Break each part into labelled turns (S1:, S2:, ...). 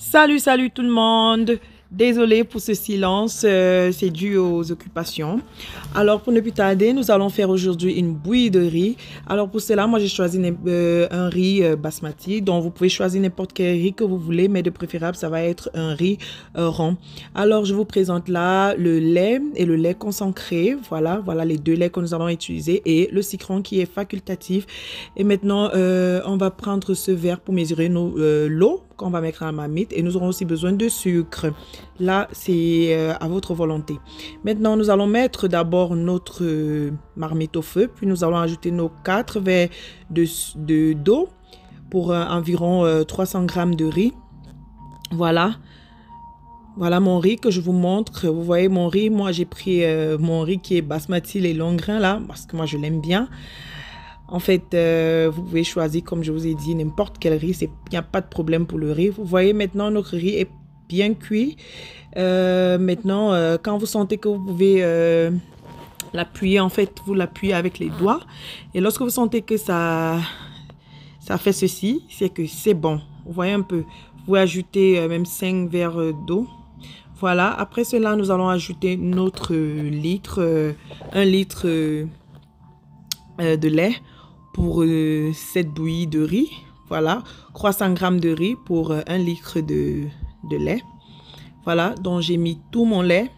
S1: Salut, salut tout le monde. Désolée pour ce silence, c'est dû aux occupations. Alors, pour ne plus tarder, nous allons faire aujourd'hui une bouillie de riz. Alors, pour cela, moi, j'ai choisi un riz basmati. Donc, vous pouvez choisir n'importe quel riz que vous voulez, mais de préférable, ça va être un riz rond. Alors, je vous présente là le lait et le lait concentré. Voilà les deux laits que nous allons utiliser et le citron qui est facultatif. Et maintenant, on va prendre ce verre pour mesurer l'eau qu'on va mettre dans la marmite et nous aurons aussi besoin de sucre. Là, c'est à votre volonté. Maintenant, nous allons mettre d'abord notre marmite au feu, puis nous allons ajouter nos 4 verres d'eau pour environ 300 g de riz. Voilà mon riz que je vous montre. Vous voyez mon riz, moi j'ai pris mon riz qui est basmati, les longs grains là, parce que moi je l'aime bien. En fait, vous pouvez choisir, comme je vous ai dit, n'importe quel riz. Il n'y a pas de problème pour le riz. Vous voyez maintenant, notre riz est bien cuit. Maintenant, quand vous sentez que vous pouvez l'appuyer, en fait, vous l'appuyez avec les doigts. Et lorsque vous sentez que ça fait ceci, c'est que c'est bon. Vous voyez un peu. Vous pouvez ajouter même 5 verres d'eau. Voilà. Après cela, nous allons ajouter notre litre, 1 litre de lait pour cette bouillie de riz. Voilà, 300 g de riz pour 1 litre de lait. Voilà, donc j'ai mis tout mon lait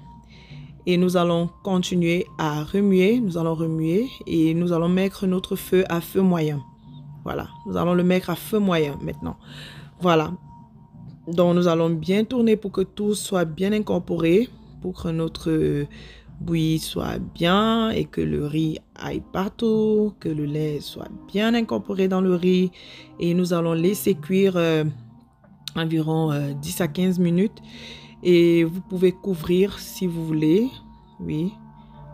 S1: et nous allons continuer à remuer. Nous allons remuer et nous allons mettre notre feu à feu moyen. Voilà, nous allons le mettre à feu moyen maintenant. Voilà, donc nous allons bien tourner pour que tout soit bien incorporé, pour que notre bouillie soit bien et que le riz aille partout, que le lait soit bien incorporé dans le riz. Et nous allons laisser cuire environ 10 à 15 minutes. Et vous pouvez couvrir si vous voulez. Oui,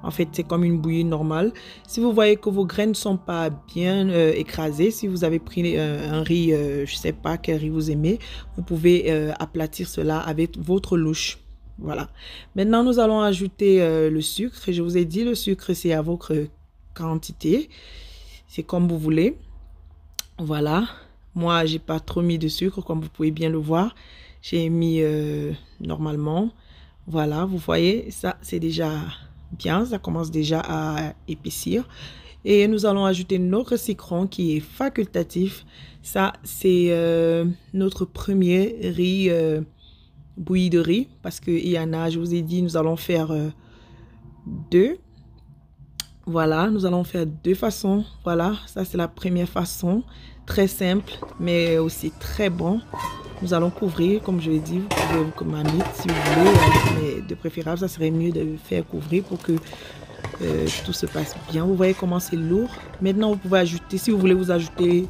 S1: en fait, c'est comme une bouillie normale. Si vous voyez que vos graines ne sont pas bien écrasées, si vous avez pris un riz, je ne sais pas quel riz vous aimez, vous pouvez aplatir cela avec votre louche. Voilà. Maintenant, nous allons ajouter le sucre. Je vous ai dit, le sucre, c'est à votre quantité. C'est comme vous voulez. Voilà. Moi, j'ai pas trop mis de sucre, comme vous pouvez bien le voir. J'ai mis normalement. Voilà, vous voyez, ça, c'est déjà bien. Ça commence déjà à épaissir. Et nous allons ajouter notre citron qui est facultatif. Ça, c'est notre premier riz bouillie de riz, parce qu'il y en a, je vous ai dit, nous allons faire deux. Voilà, nous allons faire deux façons. Voilà, ça c'est la première façon, très simple mais aussi très bon. Nous allons couvrir, comme je l'ai dit, vous pouvez vous commander si vous voulez, mais de préférence ça serait mieux de faire couvrir pour que tout se passe bien. Vous voyez comment c'est lourd. Maintenant vous pouvez ajouter, si vous voulez vous ajouter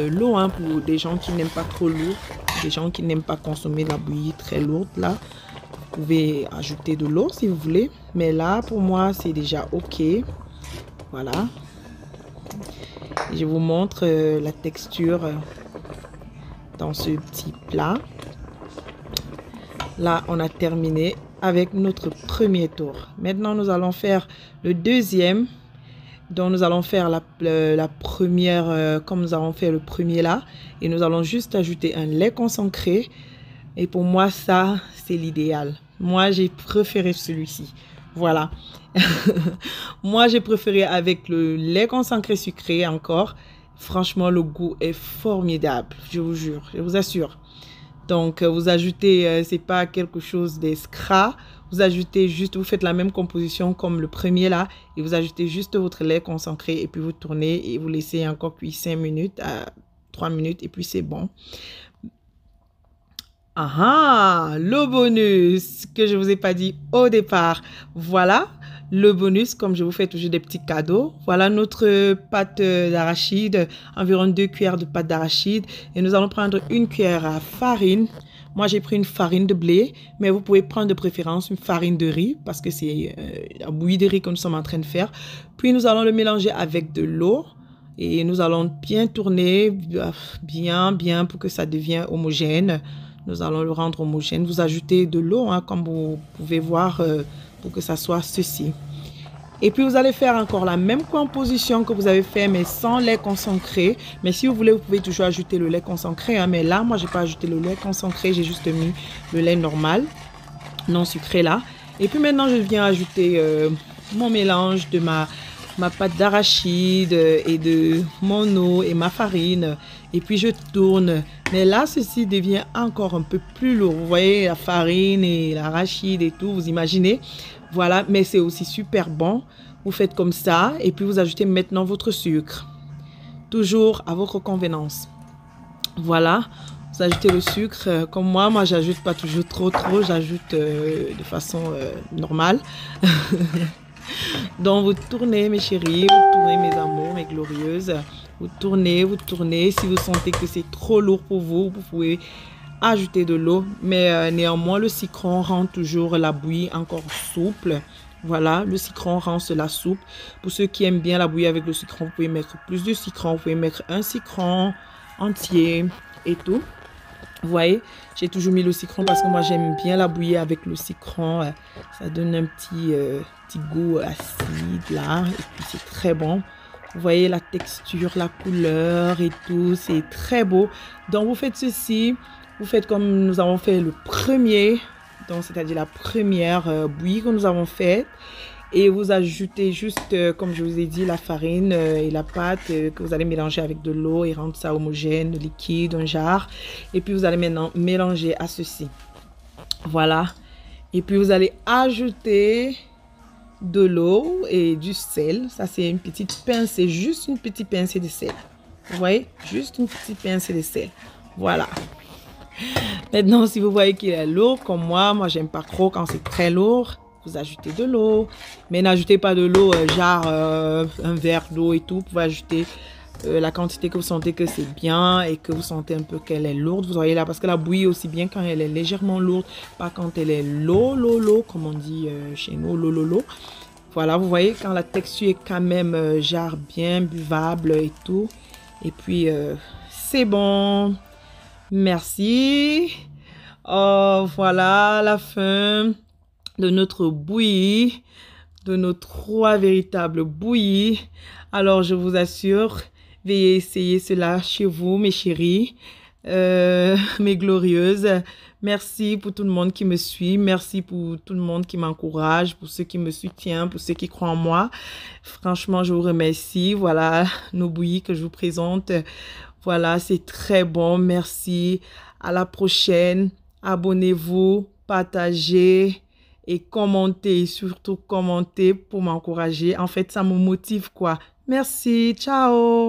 S1: l'eau, hein, pour des gens qui n'aiment pas trop lourd, des gens qui n'aiment pas consommer la bouillie très lourde là, vous pouvez ajouter de l'eau si vous voulez, mais là pour moi c'est déjà ok. Voilà, je vous montre la texture dans ce petit plat. Là on a terminé avec notre premier tour. Maintenant nous allons faire le deuxième. Donc nous allons faire la première comme nous avons fait le premier là, et nous allons juste ajouter un lait concentré. Et pour moi ça c'est l'idéal. Moi j'ai préféré celui-ci. Voilà. Moi j'ai préféré avec le lait concentré sucré encore. Franchement le goût est formidable, je vous jure, je vous assure. Donc vous ajoutez, c'est pas quelque chose d'extra. Vous ajoutez juste, vous faites la même composition comme le premier là, et vous ajoutez juste votre lait concentré et puis vous tournez et vous laissez encore cuire 5 minutes à 3 minutes et puis c'est bon. Ah, le bonus que je vous ai pas dit au départ. Voilà le bonus, comme je vous fais toujours des petits cadeaux. Voilà notre pâte d'arachide, environ 2 cuillères de pâte d'arachide. Et nous allons prendre une cuillère à farine. Moi, j'ai pris une farine de blé, mais vous pouvez prendre de préférence une farine de riz parce que c'est la bouillie de riz que nous sommes en train de faire. Puis, nous allons le mélanger avec de l'eau et nous allons bien tourner, bien pour que ça devienne homogène. Nous allons le rendre homogène. Vous ajoutez de l'eau, hein, comme vous pouvez voir, pour que ça soit ceci. Et puis vous allez faire encore la même composition que vous avez fait, mais sans lait concentré. Mais si vous voulez, vous pouvez toujours ajouter le lait concentré, hein. Mais là, moi, j'ai pas ajouté le lait concentré, j'ai juste mis le lait normal, non sucré là. Et puis maintenant, je viens ajouter mon mélange de ma pâte d'arachide et de mon eau et ma farine. Et puis je tourne. Mais là, ceci devient encore un peu plus lourd. Vous voyez, la farine et l'arachide et tout, vous imaginez. Voilà, mais c'est aussi super bon. Vous faites comme ça et puis vous ajoutez maintenant votre sucre. Toujours à votre convenance. Voilà, vous ajoutez le sucre. Comme moi, j'ajoute pas toujours trop, j'ajoute de façon normale. Donc, vous tournez, mes chéris, vous tournez, mes amours, mes glorieuses. Vous tournez, vous tournez. Si vous sentez que c'est trop lourd pour vous, vous pouvez ajouter de l'eau. Mais néanmoins, le citron rend toujours la bouillie encore souple. Voilà, le citron rend cela souple. Pour ceux qui aiment bien la bouillie avec le citron, vous pouvez mettre plus de citron. Vous pouvez mettre un citron entier et tout. Vous voyez, j'ai toujours mis le citron parce que moi j'aime bien la bouillie avec le citron. Ça donne un petit goût acide là. Et puis c'est très bon. Vous voyez la texture, la couleur et tout. C'est très beau. Donc vous faites ceci. Vous faites comme nous avons fait le premier. Donc c'est-à-dire la première bouillie que nous avons faite. Et vous ajoutez juste, comme je vous ai dit, la farine et la pâte que vous allez mélanger avec de l'eau et rendre ça homogène, liquide, un jar. Et puis vous allez maintenant mélanger à ceci. Voilà. Et puis vous allez ajouter de l'eau et du sel. Ça c'est une petite pincée, juste une petite pincée de sel. Vous voyez? Juste une petite pincée de sel. Voilà. Maintenant, si vous voyez qu'il est lourd, comme moi j'aime pas trop quand c'est très lourd. Vous ajoutez de l'eau, mais n'ajoutez pas de l'eau, genre un verre d'eau et tout. Vous pouvez ajouter la quantité que vous sentez que c'est bien et que vous sentez un peu qu'elle est lourde. Vous voyez là, parce que la bouillie aussi bien quand elle est légèrement lourde, pas quand elle est low, comme on dit chez nous, low. Voilà, vous voyez quand la texture est quand même genre bien buvable et tout. Et puis, c'est bon. Merci. Oh, voilà la fin de notre bouillie, de nos 3 véritables bouillies. Alors, je vous assure, veuillez essayer cela chez vous, mes chéris, mes glorieuses. Merci pour tout le monde qui me suit. Merci pour tout le monde qui m'encourage, pour ceux qui me soutiennent, pour ceux qui croient en moi. Franchement, je vous remercie. Voilà nos bouillies que je vous présente. Voilà, c'est très bon. Merci. À la prochaine. Abonnez-vous, partagez et commentez, surtout commentez pour m'encourager. En fait, ça me motive quoi. Merci, ciao.